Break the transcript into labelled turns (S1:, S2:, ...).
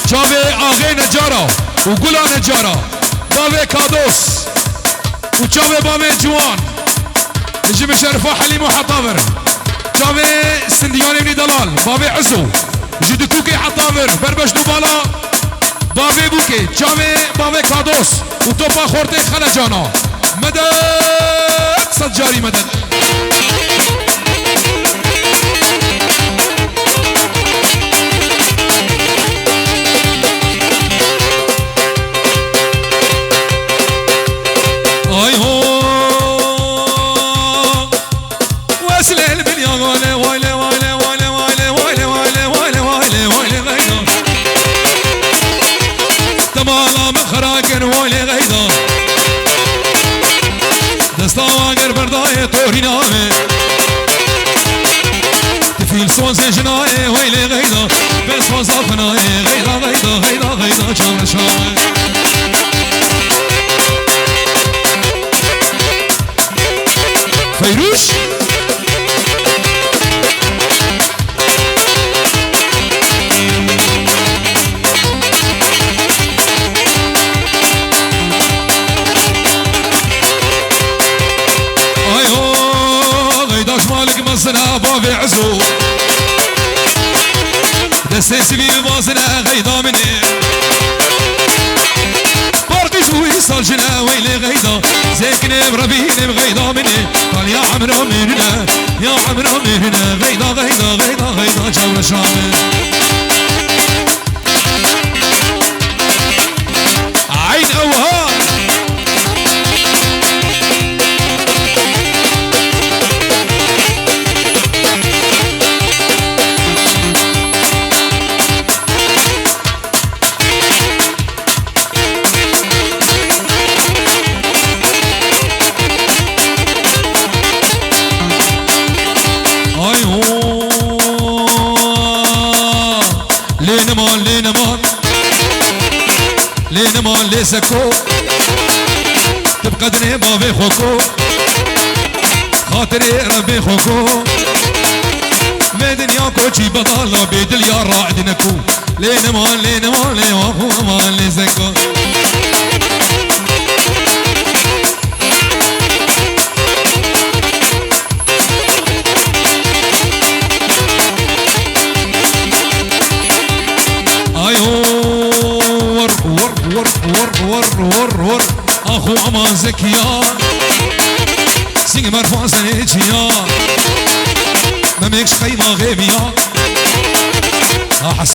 S1: جاوه آغای نجارا و گلا نجارا باوه کادوس و جاوه باوه جوان نجم شرفا حلیم و حطاور جاوه سندیان ابن دلال باوه عزو جدکوکی حطاور بربش دو بالا باوه بوکی جاوه باوه کادوس و توپا خورته خلجانا مدد سجاری مدد آی هو واسل البنيا وایله وایله وایله وایله وایله وایله وایله وایله وایله وایله غیدا تمالا مخراکن وایله غیدا دستا واگر بردای توری نامه تفیل سوز جنای وایله غیدا بس وظافنای غیدا غیدا غیدا غیدا شام شام فیروش آیو غیداش مالک مصنع بابی عزو دسته سبیل بازنع غیدا منی بارقش بوی سال جنا ویلی غیدا زيكني بربيني بغيضة مني قال يا عمرو من هنا يا عمرو من هنا غيضة غيضة غيضة غيضة جولة شامل عين أوهام لينمان ليسكو تبقدني بابي خوكو خاطري ربي خوكو مدنيا كوشي بطالة بيدل يا راعدنكو لينمان لينمان لينمان ليسكو ور اخو امان زكيان سينج مرفوع سنيتيا ما ميكش قيمة غيبيا